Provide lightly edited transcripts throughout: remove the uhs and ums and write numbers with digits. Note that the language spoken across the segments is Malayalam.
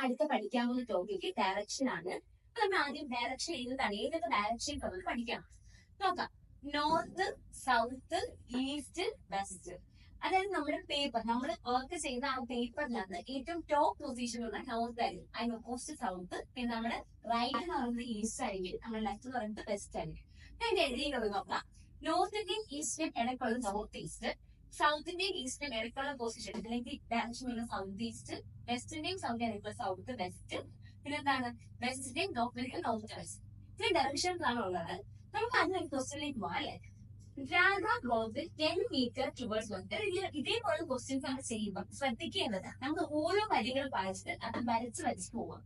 അടുത്ത പഠിക്കാവുന്ന ടോപ്പിക്ക് ഡയറക്ഷൻ ആണ്. നമ്മൾ ആദ്യം ഡയറക്ഷൻ ഏതാണ്, ഏതൊക്കെ ഡയറക്ഷൻ നമ്മൾ പഠിക്കണം നോക്കാം. North, south, east, west. അതായത് നമ്മുടെ പേപ്പർ, നമ്മൾ വർക്ക് ചെയ്ത ആ പേപ്പറിനകത്ത് ഏറ്റവും ടോപ്പ് പൊസിഷനുള്ള നോർത്ത് ആയിരിക്കും, അതിന് ഓപ്പോസിറ്റ് സൗത്ത്, പിന്നെ നമ്മുടെ റൈറ്റ് എന്ന് പറയുന്നത് ഈസ്റ്റ് ആയിരിക്കും, നമ്മുടെ ലെഫ്റ്റ് എന്ന് പറയുന്നത് വെസ്റ്റ് ആയിരിക്കും. അതിന്റെ എഴുതിയുള്ളത് നോക്കാം. നോർത്തിന്റെയും ഈസ്റ്റിന്റെയും ഇടയ്ക്കുള്ള നോർത്ത് ഈസ്റ്റ്, സൗത്തിന്റെയും ഈസ്റ്റിന്റെയും ഇടയ്ക്കുള്ള പൊസിഷൻ അല്ലെങ്കിൽ ഡയറക്ഷൻ സൗത്ത് ഈസ്റ്റ്, വെസ്റ്റിന്റെയും സൗത്തിന്റെയും ഇടയ്ക്കുള്ള സൗത്ത് വെസ്റ്റ്, പിന്നെ എന്താണ് വെസ്റ്റിന്റെയും നോർത്ത് വെസ്റ്റ്. ഇത്രയും ഡയറക്ഷൻസ് ഉള്ളത്. നമുക്ക് അതിനൊരു ക്വസ്റ്റ്യനിലേക്ക് പോകാം അല്ലെ. Radha goes 10 metre towards west. ഇതേപോലെ ക്വസ്റ്റ്യൻസ് നമ്മൾ ചെയ്യുമ്പോൾ ശ്രദ്ധിക്കേണ്ടത് നമുക്ക് ഓരോ വരികൾ വായിച്ചിട്ട് അത് വരച്ച് പോവാം.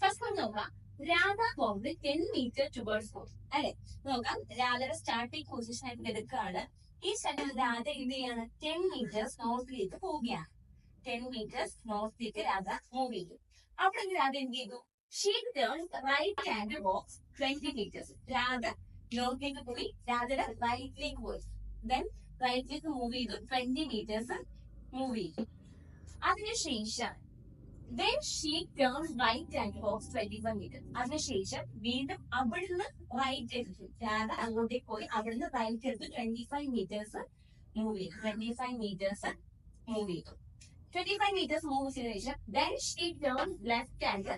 ഫസ്റ്റ് നമ്മൾ നോക്കാം. Radha goes 10 metre towards west അല്ലെ. നോക്കാം, രാധയുടെ സ്റ്റാർട്ടിംഗ് പൊസിഷൻ ആയിട്ട് എടുക്കുകയാണ്. ഈ സ്ഥലത്ത് രാധ എന്ത് ചെയ്യാണ്, 10 മീറ്റേഴ്സ് നോർത്തിലേക്ക് പോവുകയാണ്. 10 മീറ്റേഴ്സ് നോർത്തിലേക്ക് രാധ മൂവ് ചെയ്തു. അവിടെ രാധ എന്ത് ചെയ്തു, she turns right hand walks 20 meters. Radha നോർത്തിലേക്ക് പോയി, രാധയുടെ റൈറ്റിലേക്ക് പോയി, ദെൻ റൈറ്റിലേക്ക് മൂവ് ചെയ്തു, 20 മീറ്റേഴ്സ് മൂവ് ചെയ്തു. അതിനുശേഷം then she turns right hand box 25 meters. അതിനുശേഷം വീണ്ടും അവിടുന്ന് റൈറ്റ് എടുത്തു, രാധ അങ്ങോട്ടേക്ക് പോയി അവിടുന്ന് റൈറ്റ് എടുത്ത് 25 മീറ്റേഴ്സ് മൂവ് ചെയ്തു. 25 മീറ്റേഴ്സ് മൂവ് ചെയ്തു. 25 മീറ്റേഴ്സ് മൂവ് ചെയ്ത ശേഷം then she turns left hand.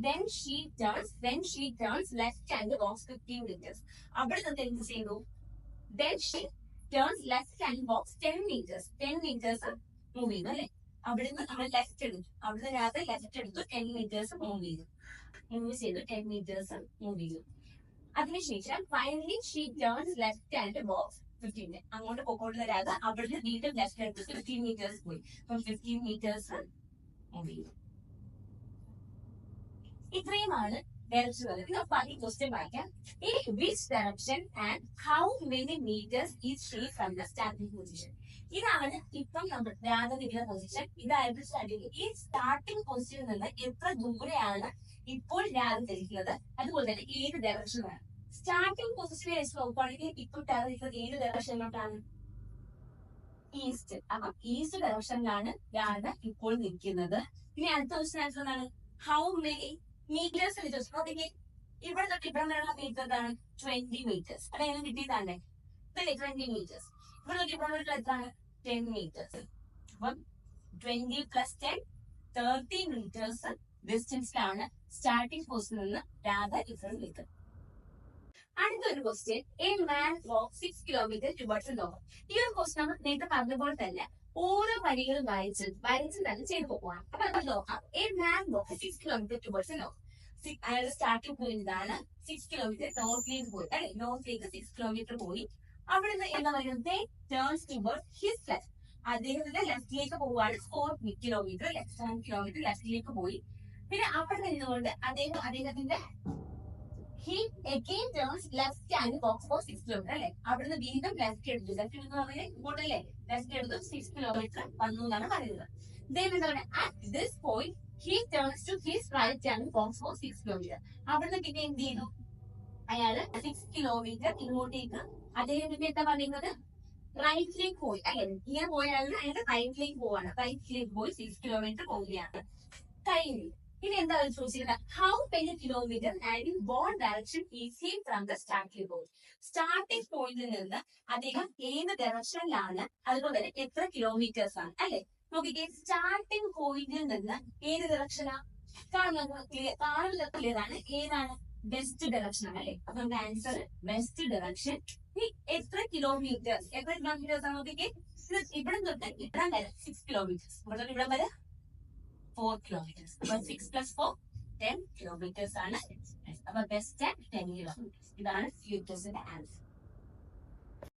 Then she turns left hand box 15 meters. അവിടെ നിന്ന് എന്ത് ചെയ്തു, then she turns left hand box 10 meters. 10 meters move ചെയ്തു അല്ലെ. അവിടുന്ന് നമ്മൾ ലെഫ്റ്റ് എടുത്തു, അവിടുന്ന് രാധ ലെഫ്റ്റ് എടുത്തു, 10 മീറ്റേഴ്സ് മൂവ് ചെയ്തു. 10 മീറ്റേഴ്സ് മൂവ് ചെയ്തു. അതിനുശേഷം finally she turns left hand box 15. അങ്ങോട്ട് പോയിക്കൊണ്ടുള്ള രാധ അവിടുന്ന് വീണ്ടും ലെഫ്റ്റ് എടുത്തു, 15 മീറ്റേഴ്സ് പോയി. 15 മീറ്റേഴ്സ് മൂവ് ചെയ്തു. ഇത്രയുമാണ് ഡയറക്ഷൻ വരുന്നത്. നമുക്ക് ബാക്കി ക്വസ്റ്റ്യൻ വായിക്കാം. In which direction and how many meters is she from the starting position? ഇതാണ് ഇപ്പം നമ്മൾ രാധ നിൽക്കുന്ന പൊസിഷൻ. ഇതായിരുന്നു സ്റ്റാർട്ടിംഗ്. ഈ സ്റ്റാർട്ടിംഗ് പൊസിഷനിൽ നിന്ന് എത്ര ദൂരെയാണ് ഇപ്പോൾ രാധ ധരിക്കുന്നത്, അതുപോലെ തന്നെ ഏത് ഡയറക്ഷനാണ്. സ്റ്റാർട്ടിംഗ് പൊസിഷനെ വെച്ച് നോക്കുകയാണെങ്കിൽ ഇപ്പോൾ രാധ നിൽക്കുന്നത് ഏത് ഡയറക്ഷനിലോട്ടാണ്, ഈസ്റ്റ്. അപ്പൊ ഈസ്റ്റ് ഡയറക്ഷനിലാണ് രാധ ഇപ്പോൾ നിൽക്കുന്നത്. ഇനി അടുത്ത ക്വസ്റ്റ്യൻ ആൻസർ എന്താണ്, ഹൗ മെനി മീറ്റേഴ്സ് ചോദിച്ചു. ഇവിടെ തൊട്ട് ഇവിടെ വരെയുള്ള മീറ്റർ എന്താണ്, 20 മീറ്റേഴ്സ്. അത് എങ്ങനെ കിട്ടിയതാണ്, ഇതല്ലേ 20 മീറ്റേഴ്സ്. ഇവിടെ തൊട്ട് ഇവിടെ വരെയുള്ള എത്രയാണ്, 10 മീറ്റേഴ്സ്. അപ്പം 20 + 10 30 മീറ്റേഴ്സ് ഡിസ്റ്റൻസിലാണ് സ്റ്റാർട്ടിംഗ് പോസ്റ്റിൽ നിന്ന് രാധ ഇപ്പോൾ നിൽക്കുന്നത്. അടുത്തൊരു question, a man walk 6 kilometre towards north. ഈ ഒരു ക്വസ്റ്റ്യൻ നമ്മൾ നേരത്തെ പറഞ്ഞപോലെ തന്നെ ഓരോ വരികളും വരച്ച് തന്നെ ചെയ്തു പോകണം. അപ്പൊ നമ്മൾ നോക്കാം. A man walk 6 kilometre towards north. അയാളുടെ സ്റ്റാർട്ടിംഗ് പോയിന്റ് ഇതാണ്, 6 കിലോമീറ്റർ നോർത്തിലേക്ക് പോയി അല്ലെ. നോർത്തിലേക്ക് 6 കിലോമീറ്റർ പോയി. അവിടുന്ന് എന്താ പറയുന്നത്, ടേൺസ് ടുവേർഡ് ഹിസ് ലെഫ്റ്റ്. അദ്ദേഹത്തിന്റെ ലെഫ്റ്റിലേക്ക് പോവാണ്. 4 കിലോമീറ്റർ 7 കിലോമീറ്റർ ലെഫ്റ്റിലേക്ക് പോയി. പിന്നെ അവിടെ നിന്നുകൊണ്ട് അദ്ദേഹത്തിന്റെ he again turns left hand box for 6 kilometers അല്ലെ. അവിടുന്ന് വീണ്ടും ലെഫ്റ്റ് എടുത്തു. ലെഫ്റ്റ് എന്ന് പറഞ്ഞാൽ ഇങ്ങോട്ടല്ലേ, ലെഫ്റ്റ് എടുത്തു 6 കിലോമീറ്റർ വന്നു എന്നാണ് പറയുന്നത്. Then എന്താണ്, at this point he turns to his right hand box for 6 kilometers. അവിടുന്ന് പിന്നെ എന്ത് ചെയ്തു, അയാള് 6 കിലോമീറ്റർ ഇങ്ങോട്ടേക്ക് അദ്ദേഹത്തിന്റെ എന്താ പറയുന്നത്, റൈറ്റിലേക്ക് പോയി അല്ലെ. ഇങ്ങനെ പോയാൽ അയാളുടെ റൈറ്റിലേക്ക് പോവാണ്. റൈറ്റിലേക്ക് പോയി 6 കിലോമീറ്റർ പോവുകയാണ്. കഴിഞ്ഞു. ഇനി എന്താ ചോദിച്ചിരിക്കുന്നത്, how many kilometre and in what direction is he from the starting point. Starting പോയിന്റിൽ നിന്ന് അദ്ദേഹം ഏത് ഡയറക്ഷനിലാണ്, അതുപോലെ തന്നെ എത്ര കിലോമീറ്റേഴ്സ് ആണ് അല്ലെ. നോക്കിക്കേ, സ്റ്റാർട്ടിംഗ് പോയിന്റിൽ നിന്ന് ഏത് ഡയറക്ഷനാ കാണുന്നതാണ്, ഏതാണ്, വെസ്റ്റ് ഡയറക്ഷൻ ആണ് അല്ലെ. അപ്പൊ നമ്മുടെ ആൻസർ വെസ്റ്റ് ഡയറക്ഷൻ. എത്ര കിലോമീറ്റേഴ്സ് ആണ് നോക്കിക്കേ, ഇവിടെ തൊട്ട് ഇവിടം വരെ 6 കിലോമീറ്റേഴ്സ്, ഇവിടെ തൊട്ട് ഇവിടം വരെ 4 kilometers. അപ്പൊ 6 + 4 10 kilometers ആണ്. അപ്പൊ ബെസ്റ്റ് 10 kilometers. ഇതാണ് ഫ്യൂച്ചേഴ്സിന്റെ ആൻസർ.